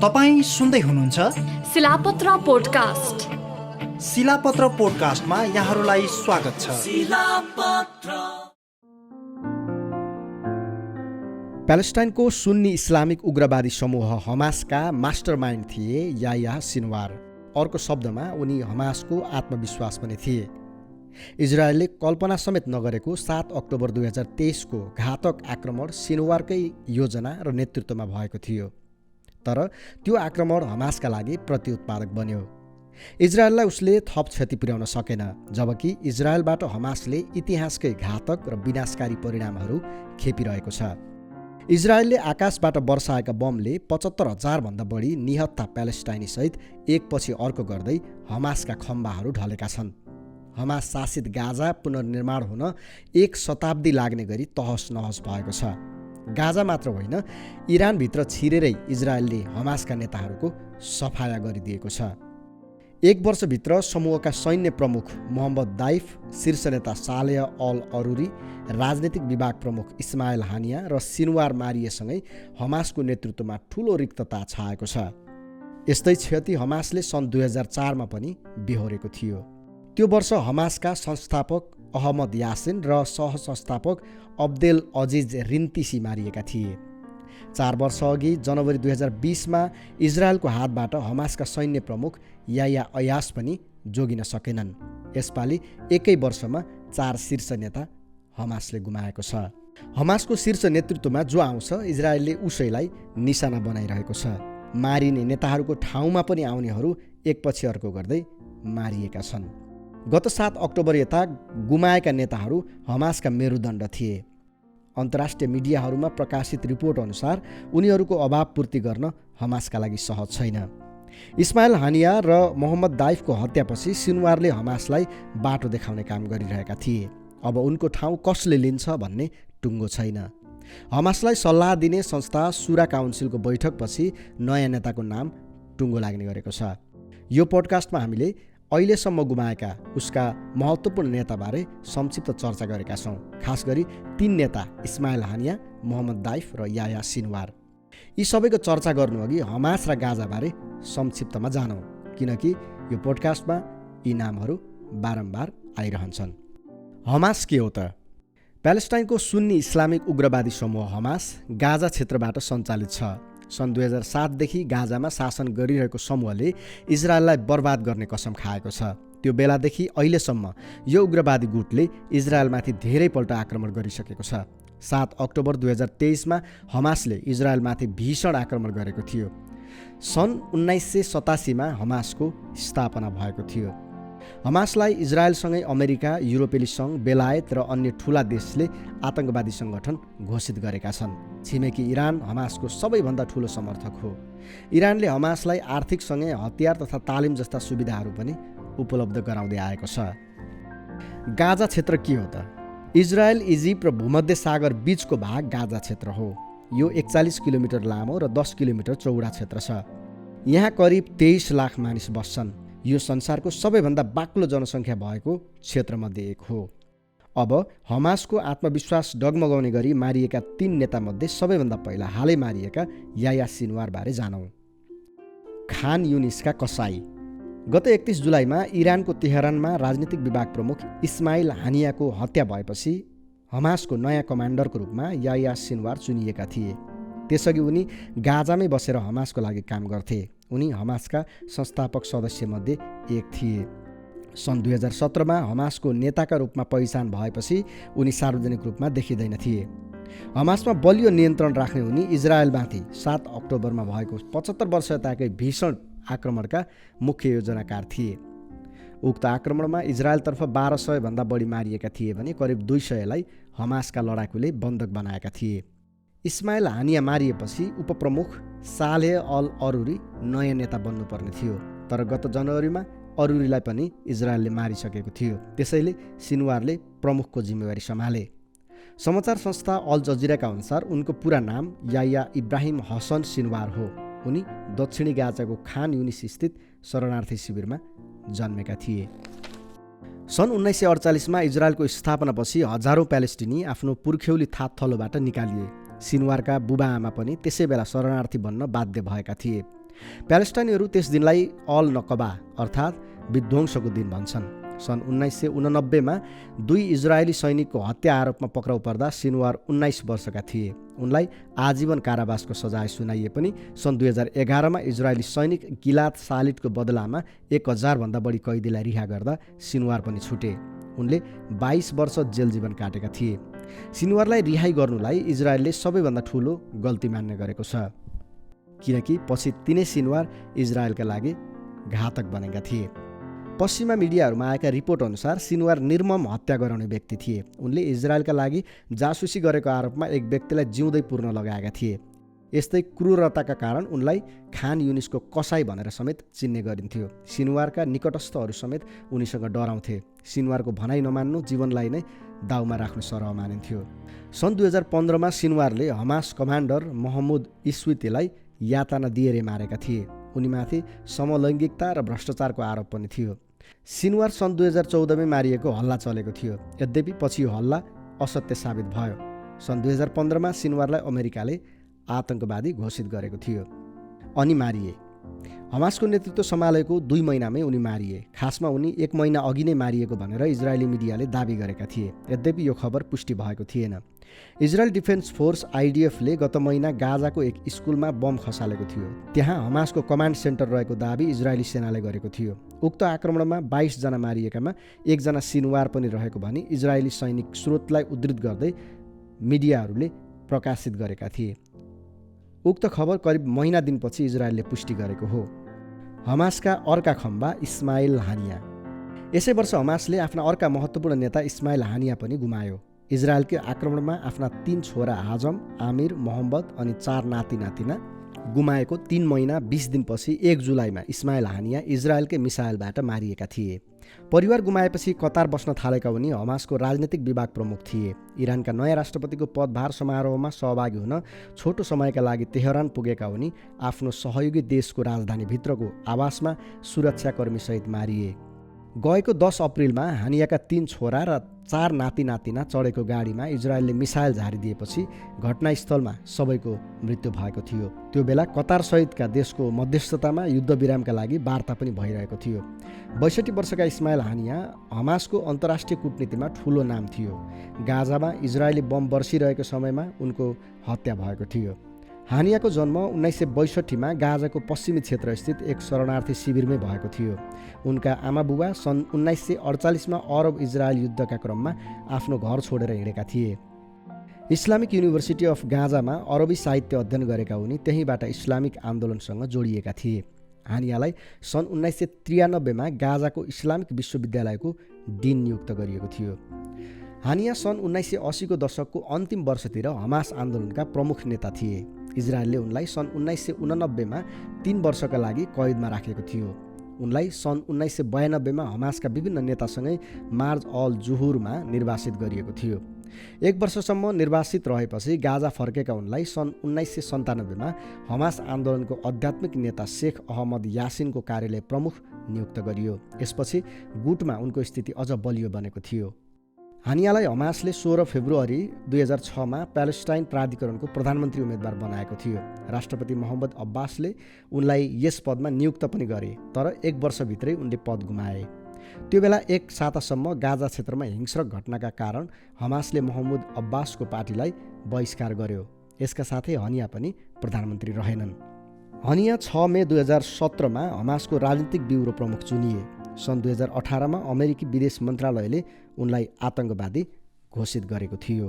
तपाईँ सुन्दै हुनुहुन्छ शिलापत्र पोडकास्ट। शिलापत्र पोडकास्टमा यहाँहरूलाई स्वागत छ। प्यालेस्टाइनको सुन्नी इस्लामिक उग्रवादी समूह हमासका मास्टरमाइन्ड थिए याह्या सिनवार। अर्को शब्दमा उनी हमासको आत्मविश्वास पनि थिए। इजरायलले कल्पना समेत नगरेको 7 अक्टोबर 2023 को घातक आक्रमण सिनवारकै योजना र नेतृत्वमा भएको थियो। तर त्यो आक्रमण हमासका लागि प्रत्युत्पादक बन्यो। इजरायललाई उसले थप क्षति पुर्याउन सकेन, जबकि इजरायलबाट हमासले इतिहासकै घातक र विनाशकारी परिणामहरू खेपिरहेको छ। इजरायलले आकाशबाट वर्षाएका बमले 75,000 भन्दा बढी निहत्था प्यालेस्टाइनी सहित एकपछि अर्को गर्दै हमासका खम्बाहरू ढलेका छन्। हमास शासित गाजा पुनर्निर्माण हुन 1 शताब्दी लाग्ने गरी तहस नहस भएको छ। गाजा मात्र होइन, इरानभित्र छिरेरै इजरायलले हमासका नेताहरूको सफाया गरिदिएको छ। 1 वर्षभित्र समूहका सैन्य प्रमुख मोहम्मद दाइफ, शीर्ष नेता सालेह अल अरुरी, राजनीतिक विभाग प्रमुख इस्माइल हानिया र सिनवार मारिएसँगै हमासको नेतृत्वमा ठूलो रिक्तता छाएको छ। यस्तै क्षति हमासले सन् 2004 मा पनि बेहोरेको थियो। त्यो वर्ष हमासका संस्थापक अहमद यासिन र सहसंस्थापक अब्देल अजिज रिन्तिसी मारिएका थिए। 4 वर्ष अघि जनवरी 2020 मा इजरायलको हातबाट हमासका सैन्य प्रमुख याह्या अयास पनि जोगिन सकेनन्। यसपालि एकै वर्षमा 4 शीर्ष नेता हमासले गुमाएको छ। हमासको शीर्ष नेतृत्वमा जो आउँछ, इजरायलले उसैलाई निशाना बनाइरहेको छ। मारिने नेताहरूको ठाउँमा पनि आउनेहरू एकपछि अर्को गर्दै मारिएका छन्। गत 7 अक्टोबर यता गुमाएका नेताहरू हमासका मेरुदण्ड थिए। अन्तर्राष्ट्रिय मिडियाहरूमा प्रकाशित रिपोर्ट अनुसार उनीहरूको अभाव पूर्ति गर्न हमासका लागि सहज छैन। इस्माइल हानिया र मोहम्मद दाइफको हत्यापछि सिनवारले हमासलाई बाटो देखाउने काम गरिरहेका थिए। अब उनको ठाउँ कसले लिन्छ भन्ने टुङ्गो छैन। हमासलाई सल्लाह दिने संस्था सुरा काउन्सिलको बैठकपछि नयाँ नेताको नाम टुङ्गो लाग्ने गरेको छ। यो पोडकास्टमा हामीले अहिलेसम्म गुमाएका उसका महत्त्वपूर्ण नेताबारे संक्षिप्त चर्चा गरेका छौँ। खास गरी 3 नेता इस्माइल हानिया, मोहम्मद दाइफ र याह्या सिनवार। यी सबैको चर्चा गर्नुअघि हमास र गाजाबारे संक्षिप्तमा जानौँ, किनकि यो पोडकास्टमा यी नामहरू बारम्बार आइरहन्छन्। हमास के हो त? प्यालेस्टाइनको सुन्नी इस्लामिक उग्रवादी समूह हमास गाजा क्षेत्रबाट सञ्चालित छ। सन् 2007 देखि गाजामा शासन गरिरहेको समूहले इजरायललाई बर्बाद गर्ने कसम खाएको छ। त्यो बेलादेखि अहिलेसम्म यो उग्रवादी गुटले इजरायलमाथि धेरैपल्ट आक्रमण गरिसकेको छ। 7 अक्टोबर 2023 मा हमासले इजरायलमाथि भीषण आक्रमण गरेको थियो। सन् 1987 मा हमासको स्थापना भएको थियो। हमासलाई इजरायलसँगै अमेरिका, युरोपेली सङ्घ, बेलायत र अन्य ठूला देशले आतंकवादी सङ्गठन घोषित गरेका छन्। छिमेकी इरान हमासको सबैभन्दा ठूलो समर्थक हो। इरानले हमासलाई आर्थिकसँगै हतियार तथा तालिम जस्ता सुविधाहरू पनि उपलब्ध गराउँदै आएको छ। गाजा क्षेत्र के हो त? इजरायल, इजिप्ट र भूमध्य सागर बीचको भाग गाजा क्षेत्र हो। यो 41 किलोमिटर लामो र 10 किलोमिटर चौडा क्षेत्र छ। यहाँ करिब 23 लाख मानिस बस्छन्। यो संसारको सबैभन्दा बाक्लो जनसङ्ख्या भएको क्षेत्रमध्ये एक हो। अब हमासको आत्मविश्वास डगमगाउने गरी मारिएका 3 नेतामध्ये सबैभन्दा पहिला हालै मारिएका याह्या सिनवारबारे जानौँ। खान युनिसका कसाई। गत 31 जुलाईमा इरानको तेहरानमा राजनीतिक विभाग प्रमुख इस्माइल हानियाको हत्या भएपछि हमासको नयाँ कमान्डरको रूपमा याह्या सिनवार चुनिएका थिए। त्यसअघि उनी गाजामै बसेर हमासको लागि काम गर्थे। उनी हमासका संस्थापक सदस्यमध्ये एक थिए। सन् 2017 मा हमासको नेताका रूपमा पहिचान भएपछि उनी सार्वजनिक रूपमा देखिँदैन थिए। हमासमा बलियो नियन्त्रण राख्ने उनी इजरायलमाथि 7 अक्टोबरमा भएको 75 वर्ष यताकै भीषण आक्रमणका मुख्य योजनाकार थिए। उक्त आक्रमणमा इजरायलतर्फ 1200 भन्दा बढी मारिएका थिए भने करिब 200लाई हमासका लडाकुले बन्दक बनाएका थिए। इस्माइल हानिया मारिएपछि उपप्रमुख सालेह अल अरुरी नयाँ नेता बन्नुपर्ने थियो। तर गत जनवरीमा अरुरीलाई पनि इजरायलले मारिसकेको थियो। त्यसैले सिनवारले प्रमुखको जिम्मेवारी सम्हाले। समाचार संस्था अल जजिराका अनुसार उनको पुरा नाम याह्या इब्राहिम हसन सिनवार हो। उनी दक्षिणी गाजाको खान युनिस स्थित शरणार्थी शिविरमा जन्मेका थिए। सन् 1948 मा इजरायलको स्थापनापछि हजारौं प्यालेस्टिनी आफ्नो पुर्ख्यौली थात थलोबाट निकालिए। सिनवारका बुबाआमा पनि त्यसै बेला शरणार्थी बन्न बाध्य भएका थिए। प्यालेस्टाइनीहरू त्यस दिनलाई अल नकबा अर्थात् विध्वंसको दिन भन्छन्। सन् 1989मा 2 इजरायली सैनिकको हत्या आरोपमा पक्राउ पर्दा सिनवार 19 वर्षका थिए। उनलाई आजीवन कारावासको सजाय सुनाइए पनि सन् 2011मा इजरायली सैनिक गिलाद शालिटको बदलामा 1000 भन्दा बढी कैदीलाई रिहा गर्दा सिनवार पनि छुटे। उनले 22 वर्ष जेल जीवन काटेका थिए। सिनवारलाई रिहाई गर्नुलाई इजरायलले सबैभन्दा ठूलो गल्ती मान्ने गरेको छ, किनकि पछि तिनै सिनवार इजरायलका लागि घातक बनेका थिए। पश्चिमा मिडियाहरूमा आएका रिपोर्ट अनुसार सिनवार निर्मम हत्या गराउने व्यक्ति थिए। उनले इजरायलका लागि जासुसी गरेको आरोपमा एक व्यक्तिलाई जिउँदै पुर्न लगाएका थिए। यस्तै क्रूरताका कारण उनलाई खान युनिसको कसाई भनेर समेत चिन्ने गरिन्थ्यो। सिनवारका निकटस्थहरू समेत उनीसँग डराउँथे। सिनवारको भनाइ नमान्नु जीवनलाई नै दाउमा राख्ने सरह मानिन्थ्यो। सन् 2015मा सिनवारले हमास कमान्डर महमुद इस्वितीलाई यातना दिएर मारेका थिए। उनीमाथि समलैङ्गिकता र भ्रष्टाचारको आरोप पनि थियो। सिनवार सन् 2014मै मारिएको हल्ला चलेको थियो। यद्यपि पछि यो हल्ला असत्य साबित भयो। सन् 2015मा सिनवारलाई अमेरिकाले आतंकवादी घोषित गरेको थियो अनि मारिए। हमासको नेतृत्व सम्हालेको 2 महिनामै उनी मारिए। खासमा उनी 1 महिना अघि नै मारिएको भनेर इजरायली मिडियाले दाबी गरेका थिए। यद्यपि यो खबर पुष्टि भएको थिएन। इजरायल डिफेन्स फोर्स आइडिएफले गत महिना गाजाको एक स्कुलमा बम खसालेको थियो। त्यहाँ हमासको कमान्ड सेन्टर रहेको दाबी इजरायली सेनाले गरेको थियो। उक्त आक्रमणमा 22 जना मारिएकामा 1 जना सिनवार पनि रहेको भनी इजरायली सैनिक स्रोतलाई उद्धृत गर्दै मिडियाहरूले प्रकाशित गरेका थिए। उक्त खबर करिब महिना दिनपछि इजरायलले पुष्टि गरेको हो। हमासका अर्का खम्बा इस्माइल हानिया। यसै वर्ष हमासले आफ्ना अर्का महत्त्वपूर्ण नेता इस्माइल हानिया पनि गुमायो। इजरायलकै आक्रमणमा आफ्ना 3 छोरा आजम, आमिर, मोहम्मद अनि 4 नातिनातिना गुमाएको 3 महिना 20 दिनपछि 1 जुलाईमा इस्माइल हानिया इजरायलकै मिसाइलबाट मारिएका थिए। परिवार गुमाएपछि कतार बस्न थालेका उनी हमासको राजनीतिक विभाग प्रमुख थिए। इरानका नयाँ राष्ट्रपतिको पदभार समारोहमा सहभागी हुन छोटो समयका लागि तेहरान पुगेका उनी आफ्नो सहयोगी देशको राजधानीभित्रको आवासमा सुरक्षाकर्मीसहित मारिए। गएको 10 अप्रिलमा हानियाका 3 छोरा र 4 नातिनातिना चढेको गाडीमा इजरायलले मिसाइल झारिदिएपछि घटनास्थलमा सबैको मृत्यु भएको थियो। त्यो बेला कतार सहितका देशको मध्यस्थतामा युद्धविरामका लागि वार्ता पनि भइरहेको थियो। 62 वर्षका इस्माइल हानिया हमासको अन्तर्राष्ट्रिय कूटनीतिमा ठूलो नाम थियो। गाजामा इजरायली बम बर्सिरहेको समयमा उनको हत्या भएको थियो। हानियाको जन्म 1962मा गाजाको पश्चिमी क्षेत्रस्थित एक शरणार्थी शिविरमै भएको थियो। उनका आमाबुबा सन् 1948मा अरब इजरायल युद्धका क्रममा आफ्नो घर छोडेर हिँडेका थिए। इस्लामिक युनिभर्सिटी अफ गाजामा अरबी साहित्य अध्ययन गरेका उनी त्यहीँबाट इस्लामिक आन्दोलनसँग जोडिएका थिए। हानियालाई सन् 1993मा गाजाको इस्लामिक विश्वविद्यालयको डिन नियुक्त गरिएको थियो। हानिया सन् 1980को दशकको अन्तिम वर्षतिर हमास आन्दोलनका प्रमुख नेता थिए। इजरायलले उनलाई सन् 1989मा 3 वर्षका लागि कैदमा राखेको थियो। उनलाई सन् 1992मा हमासका विभिन्न नेतासँगै मार्ज अल जुहुरमा निर्वासित गरिएको थियो। 1 वर्षसम्म निर्वासित रहेपछि गाजा फर्केका उनलाई सन् 1997मा हमास आन्दोलनको आध्यात्मिक नेता शेख अहमद यासिनको कार्यालय प्रमुख नियुक्त गरियो। यसपछि गुटमा उनको स्थिति अझ बलियो बनेको थियो। हानियालाई हमासले 16 फेब्रुअरी 2006मा प्यालेस्टाइन प्राधिकरणको प्रधानमन्त्री उम्मेदवार बनाएको थियो। राष्ट्रपति मोहम्मद अब्बासले उनलाई यस पदमा नियुक्त पनि गरे, तर 1 वर्षभित्रै उनले पद गुमाए। त्यो बेला 1 सातासम्म गाजा क्षेत्रमा हिंस्रक घटनाका कारण हमासले मोहम्मद अब्बासको पार्टीलाई बहिष्कार गर्यो। यसका साथै हनिया पनि प्रधानमन्त्री रहेनन्। हनिया 6 मे 2017मा हमासको राजनीतिक ब्युरो प्रमुख चुनिए। सन् 2018मा अमेरिकी विदेश मन्त्रालयले उनलाई आतंकवादी घोषित गरेको थियो।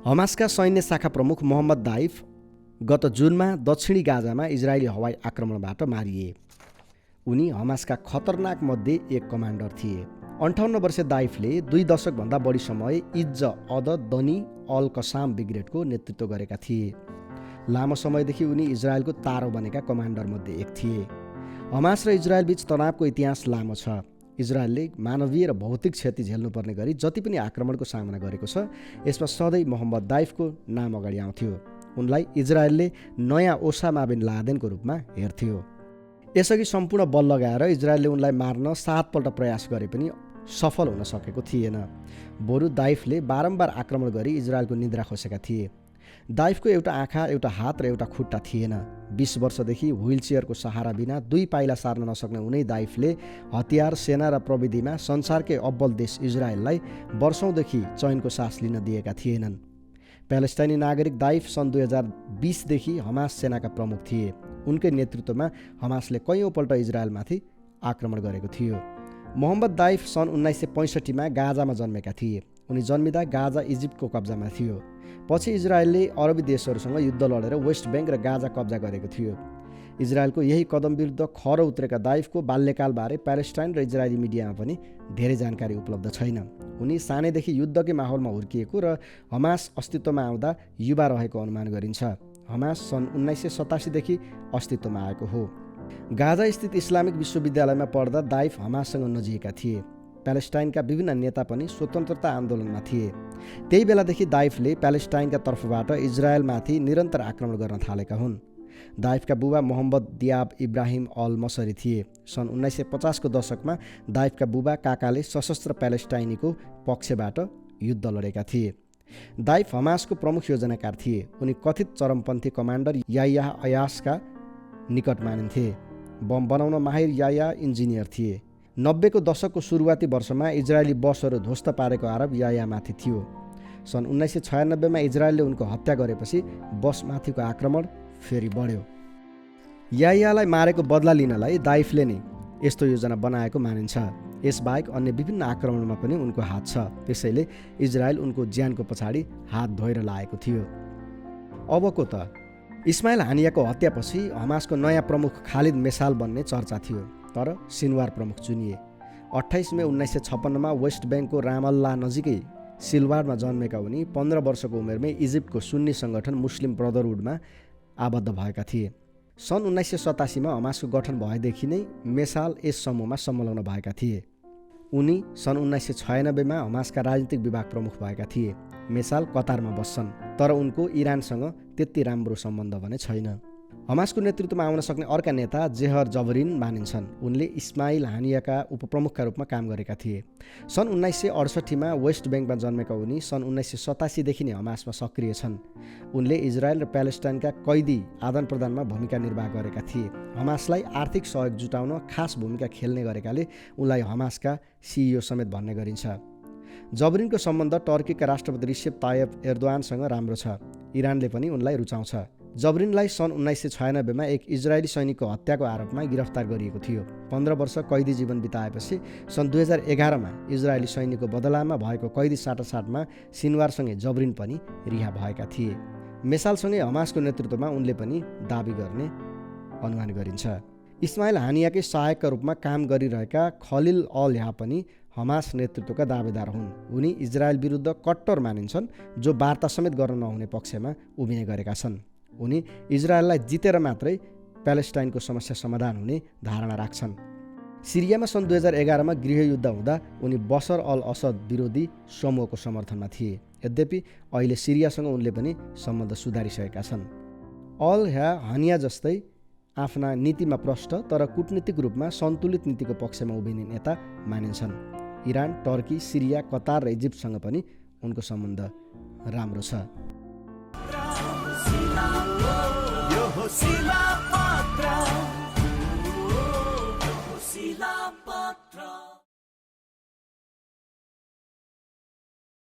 हमासका सैन्य शाखा प्रमुख मोहम्मद दाइफ गत जुनमा दक्षिणी गाजामा इजरायली हवाई आक्रमणबाट मारिए। उनी हमासका खतरनाक मध्ये एक कमान्डर थिए। 58 वर्षीय दाइफले 2 दशकभन्दा बढी समय इज्ज अद दनी अल कसाम ब्रिगेडको नेतृत्व गरेका थिए। लामो समयदेखि उनी इजरायलको तारो बनेका कमान्डरमध्ये एक थिए। हमास र इजरायल बीच तनावको इतिहास लामो छ। इजरायलले मानवीय र भौतिक क्षति झेल्नुपर्ने गरी जति पनि आक्रमणको सामना गरेको छ, यसमा सधैँ मोहम्मद दाइफको नाम अगाडि आउँथ्यो। उनलाई इजरायलले नयाँ ओसामा बिन लादेनको रूपमा हेर्थ्यो। यसअघि सम्पूर्ण बल लगाएर इजरायलले उनलाई मार्न 7 पल्ट प्रयास गरे पनि सफल हुन सकेको थिएन। बरु दाइफले बारम्बार आक्रमण गरी इजरायलको निद्रा खोसेका थिए। दाइफको एउटा आँखा, एउटा हात र एउटा खुट्टा थिएन। 20 वर्षदेखि व्हिल चेयरको सहारा बिना 2 पाइला सार्न नसक्ने उनै दाइफले हतियार, सेना र प्रविधिमा संसारकै अब्बल देश इजरायललाई वर्षौँदेखि चैनको सास लिन दिएका थिएनन्। प्यालेस्टाइनी नागरिक दाइफ सन् 2020देखि हमास सेनाका प्रमुख थिए। उनकै नेतृत्वमा हमासले कैयौँपल्ट इजरायलमाथि आक्रमण गरेको थियो। मोहम्मद दाइफ सन् 1965मा गाजामा जन्मेका थिए। उनी जन्मिँदा गाजा इजिप्टको कब्जामा थियो। पछि इजरायलले अरबी देशहरूसँग युद्ध लडेर वेस्ट ब्याङ्क र गाजा कब्जा गरेको थियो। इजरायलको यही कदम विरुद्ध खर उत्रेका दाइफको बाल्यकालबारे प्यालेस्टाइन र इजरायली मिडियामा पनि धेरै जानकारी उपलब्ध छैन। उनी सानैदेखि युद्धकै माहौलमा हुर्किएको र हमास अस्तित्वमा आउँदा युवा रहेको अनुमान गरिन्छ। हमास सन् 1987देखि अस्तित्वमा आएको हो। गाजा स्थित इस्लामिक विश्वविद्यालयमा पढ्दा दाइफ हमाससँग नजिएका थिए। प्यालेस्टाइनका विभिन्न नेता पनि स्वतन्त्रता आन्दोलनमा थिए। त्यही बेलादेखि दाइफले प्यालेस्टाइनका तर्फबाट इजरायलमाथि निरन्तर आक्रमण गर्न थालेका हुन्। दाइफका बुबा मोहम्मद दियाब इब्राहिम अल मसरी थिए। सन् 1950को दशकमा दाइफका बुबा काकाले सशस्त्र प्यालेस्टाइनीको पक्षबाट युद्ध लडेका थिए। दाइफ हमासको प्रमुख योजनाकार थिए। उनी कथित चरमपन्थी कमान्डर याह्या अयासका निकट मानिन्थे। बम बनाउन माहिर याह्या इन्जिनियर थिए। 90को दशकको सुरुवाती वर्षमा इजरायली बसहरू ध्वस्त पारेको आरोप याह्यामाथि थियो। सन् 1996मा इजरायलले उनको हत्या गरेपछि बसमाथिको आक्रमण फेरि बढ्यो। याह्यालाई मारेको बदला लिनलाई दाइफले नै यस्तो योजना बनाएको मानिन्छ। यसबाहेक अन्य विभिन्न आक्रमणमा पनि उनको हात छ। त्यसैले इजरायल उनको ज्यानको पछाडि हात धोएर लागेको थियो। अबको त इस्माइल हानियाको हत्यापछि हमासको नयाँ प्रमुख खालिद मेसाल बन्ने चर्चा थियो, तर सिनवार प्रमुख चुनिए। 28 मे 1956मा वेस्ट ब्याङ्कको रामल्लाह नजिकै सिलवारमा जन्मेका उनी 15 वर्षको उमेरमै इजिप्टको सुन्नी सङ्गठन मुस्लिम ब्रदरहुडमा आबद्ध भएका थिए। सन् 1987मा हमासको गठन भएदेखि नै मेसाल यस समूहमा संलग्न भएका थिए। उनी सन् 1996मा हमासका राजनीतिक विभाग प्रमुख भएका थिए। मेसाल कतारमा बस्छन्, तर उनको इरानसँग त्यति राम्रो सम्बन्ध भने छैन। हमासको नेतृत्वमा आउन सक्ने अर्का नेता जेहर जबरिन मानिन्छन्। उनले इस्माइल हानियाका उपप्रमुखका रूपमा काम गरेका थिए। सन् 1968मा वेस्ट ब्याङ्कमा जन्मेका उनी सन् 1987देखि नै हमासमा सक्रिय छन्। उनले इजरायल र प्यालेस्टाइनका कैदी आदान प्रदानमा भूमिका निर्वाह गरेका थिए। हमासलाई आर्थिक सहयोग जुटाउन खास भूमिका खेल्ने गरेकाले उनलाई हमासका CEO समेत भन्ने गरिन्छ। जबरिनको सम्बन्ध टर्कीका राष्ट्रपति रिसेप तायब एर्दोआनसँग राम्रो छ। इरानले पनि उनलाई रुचाउँछ। जबरिनलाई सन् 1996मा एक इजरायली सैनिकको हत्याको आरोपमा गिरफ्तार गरिएको थियो। 15 वर्ष कैदी जीवन बिताएपछि सन् 2011मा इजरायली सैनिकको बदलामा भएको कैदी साटासाटमा सिनवारसँगै जबरिन पनि रिहा भएका थिए। मेसालसँगै हमासको नेतृत्वमा उनले पनि दाबी गर्ने अनुमान गरिन्छ। इस्माइल हानियाकै सहायकका रूपमा काम गरिरहेका खलिल अल ह्या पनि हमास नेतृत्वका दावेदार हुन्। उनी इजरायल विरुद्ध कट्टर मानिन्छन्, जो वार्ता समेत गर्न नहुने पक्षमा उभिने गरेका छन्। उनी इजरायललाई जितेर मात्रै प्यालेस्टाइनको समस्या समाधान हुने धारणा राख्छन्। सिरियामा सन् 2011मा गृहयुद्ध हुँदा उनी बसर अल असद विरोधी समूहको समर्थनमा थिए। यद्यपि अहिले सिरियासँग उनले पनि सम्बन्ध सुधारिसकेका छन्। अल ह्या हानिया जस्तै आफ्ना नीतिमा प्रष्ट तर कूटनीतिक रूपमा सन्तुलित नीतिको पक्षमा उभिने नेता मानिन्छन्। इरान, टर्की, सिरिया, कतार र इजिप्टसँग पनि उनको सम्बन्ध राम्रो छ। Sila Patra